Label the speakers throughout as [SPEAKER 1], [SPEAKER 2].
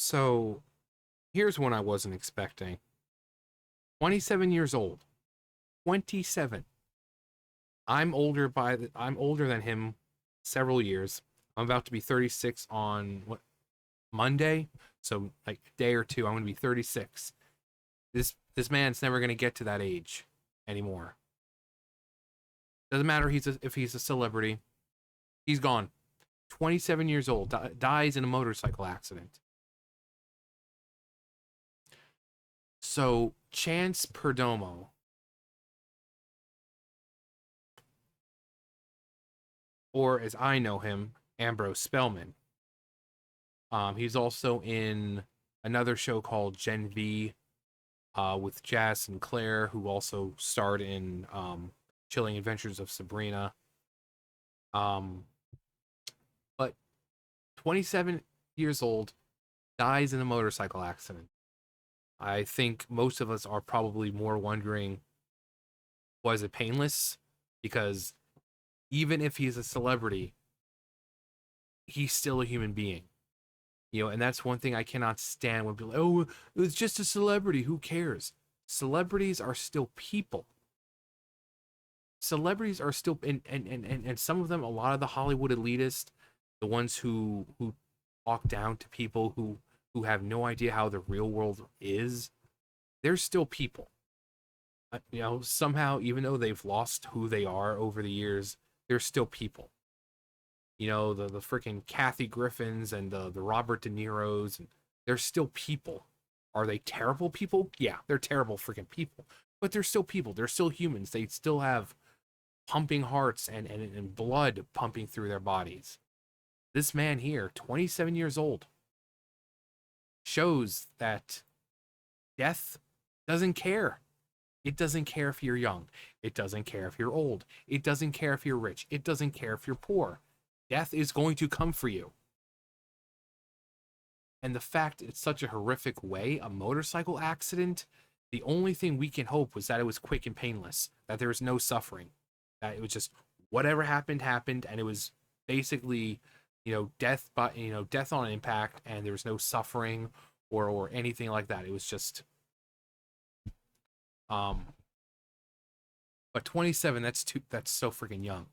[SPEAKER 1] So here's one I wasn't expecting. 27 years old. 27. I'm older than him several years. I'm about to be 36 on Monday, so like a day or two I'm going to be 36. This man's never going to get to that age anymore. Doesn't matter if he's a celebrity. He's gone. 27 years old, dies in a motorcycle accident. So Chance Perdomo, or as I know him, Ambrose Spellman. He's also in another show called Gen V with Jazz Sinclair, who also starred in Chilling Adventures of Sabrina. Um, but 27 years old, dies in a motorcycle accident. I think most of us are probably more wondering, was it painless? Because even if he's a celebrity, he's still a human being. And that's one thing I cannot stand when people, oh, it's just a celebrity. Who cares? Celebrities are still people. Celebrities are still, and some of them, a lot of the Hollywood elitists, the ones who talk down to people who have no idea how the real world is, they're still people. Somehow, even though they've lost who they are over the years, they're still people. The freaking Kathy Griffins and the Robert De Niro's, and they're still people. Are they terrible people? Yeah, they're terrible freaking people. But they're still people. They're still humans. They still have pumping hearts and blood pumping through their bodies. This man here, 27 years old, shows that death doesn't care. It doesn't care if you're young. It doesn't care if you're old. It doesn't care if you're rich. It doesn't care if you're poor. Death is going to come for you. And the fact it's such a horrific way, a motorcycle accident, the only thing we can hope was that it was quick and painless, that there was no suffering, that it was just whatever happened happened, and it was basically, death on impact, and there was no suffering or anything like that. It was just, um, but 27, that's so freaking young.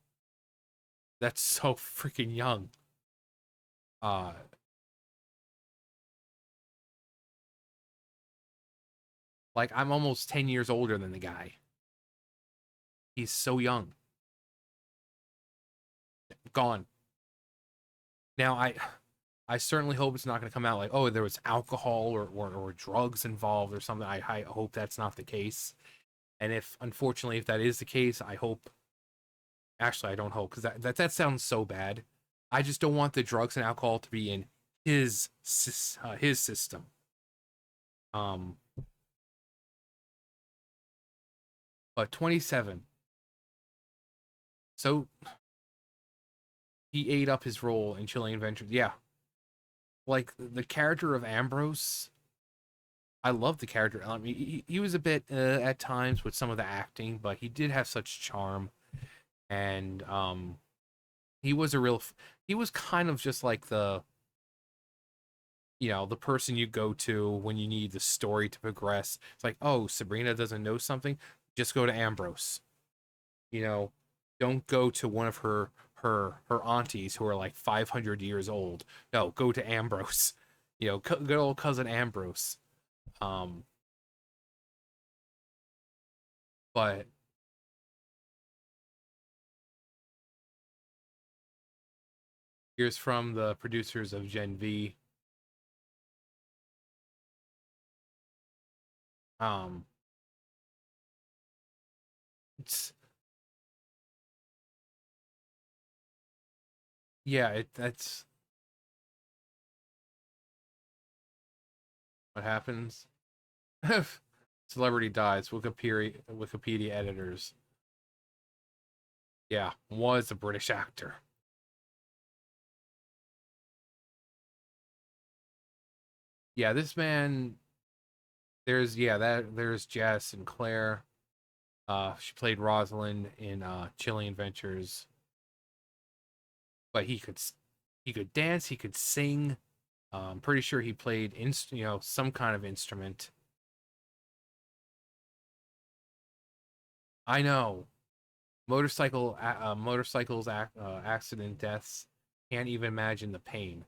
[SPEAKER 1] That's so freaking young. Uh, like I'm almost 10 years older than the guy. He's so young. Gone. Now I certainly hope it's not going to come out like, oh, there was alcohol or drugs involved or something. I hope that's not the case. And unfortunately if that is the case, I hope, actually I don't hope, because that sounds so bad. I just don't want the drugs and alcohol to be in his system. Um, but 27. So he ate up his role in Chilling Adventures. Yeah, like the character of Ambrose, I love the character. I mean, he was a bit at times with some of the acting, but he did have such charm, and he was he was kind of just like the person you go to when you need the story to progress. It's like, oh, Sabrina doesn't know something, just go to Ambrose. You know, don't go to one of her aunties who are like 500 years old. No, go to Ambrose. Good old cousin Ambrose. Um, but here's from the producers of Gen V. Um, it's yeah, that's what happens. Celebrity dies. Wikipedia editors. Yeah, was a British actor. Yeah, this man. There's Jazz Sinclair. She played Rosalind in Chilling Adventures. But he could dance. He could sing. I'm pretty sure he played some kind of instrument. I know motorcycles accident deaths. Can't even imagine the pain.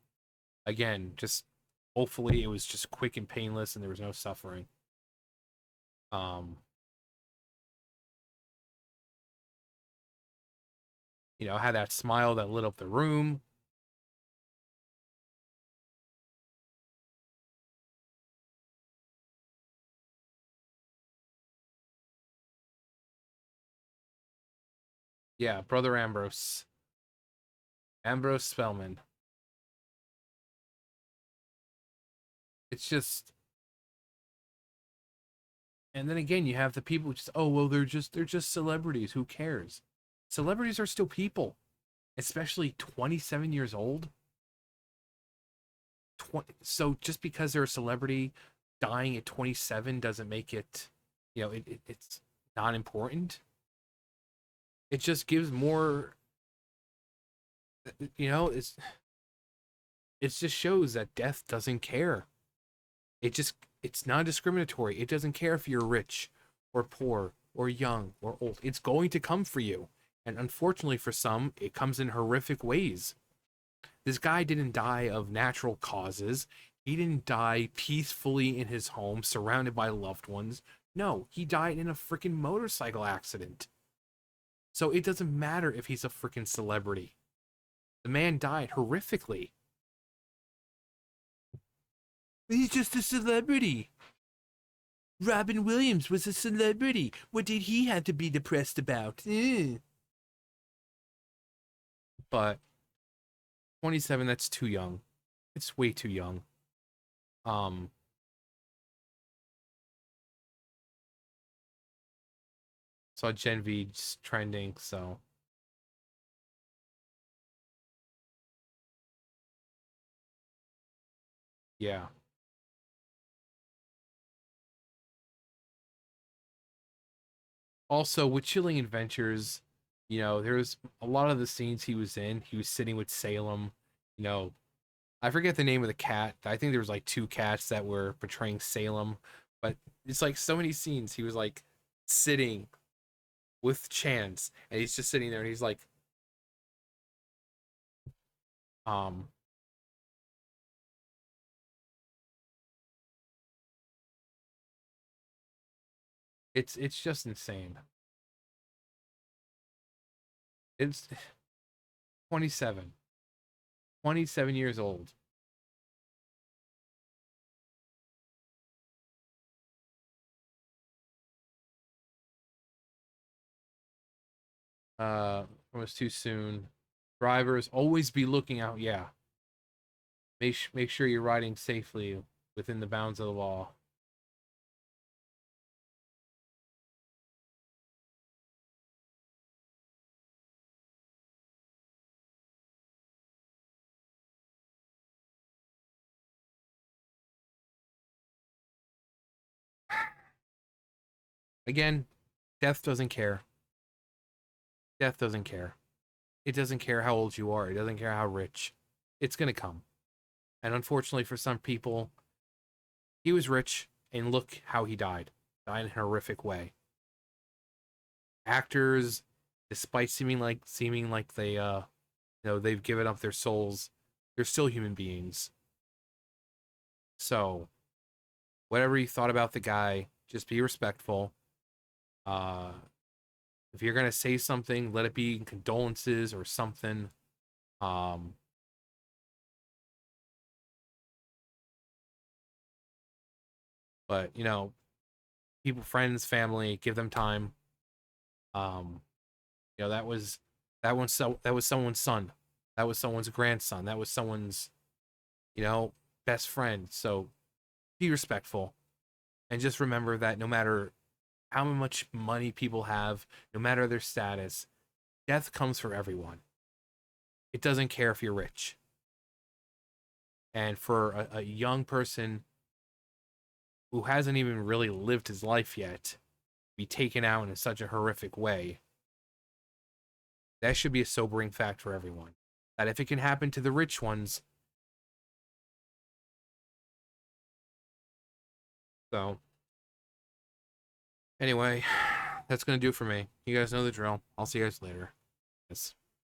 [SPEAKER 1] Again, just hopefully it was just quick and painless and there was no suffering. Um, had that smile that lit up the room. Yeah, brother Ambrose Spellman. It's just, and then again, you have the people who just, oh well, they're just celebrities. Who cares? Celebrities are still people, especially 27 years old. So just because they're a celebrity, dying at 27 doesn't make it, it's not important. It just gives more, it just shows that death doesn't care. It's not discriminatory. It doesn't care if you're rich or poor or young or old. It's going to come for you. And unfortunately for some, it comes in horrific ways. This guy didn't die of natural causes. He didn't die peacefully in his home surrounded by loved ones. No, he died in a freaking motorcycle accident. So it doesn't matter if he's a freaking celebrity. The man died horrifically. He's just a celebrity. Robin Williams was a celebrity. What did he have to be depressed about? But 27, that's too young. It's way too young. Um, saw Gen V just trending, so yeah. Also, with Chilling Adventures, there's a lot of the scenes he was in. He was sitting with Salem. You know, I forget the name of the cat. I think there was like two cats that were portraying Salem, but it's like so many scenes. He was like sitting with Chance, and he's just sitting there, and he's like, um, it's just insane. It's 27, 27 years old. Almost too soon. Drivers always be looking out. Yeah, make sure you're riding safely within the bounds of the law. Again, death doesn't care. Death doesn't care. It doesn't care how old you are. It doesn't care how rich. It's gonna come. And unfortunately for some people, he was rich, and look how he died. Died in a horrific way. Actors, despite seeming like they've given up their souls, they're still human beings. So whatever you thought about the guy, just be respectful. Uh, if you're gonna say something, let it be condolences or something. Um, but people, friends, family, give them time. Um, that was that was someone's son, that was someone's grandson, that was someone's you know best friend. So be respectful, and just remember that no matter how much money people have, no matter their status, death comes for everyone. It doesn't care if you're rich. And for a young person who hasn't even really lived his life yet, be taken out in such a horrific way, that should be a sobering fact for everyone. That if it can happen to the rich ones, So anyway, that's gonna do it for me. You guys know the drill. I'll see you guys later. Yes.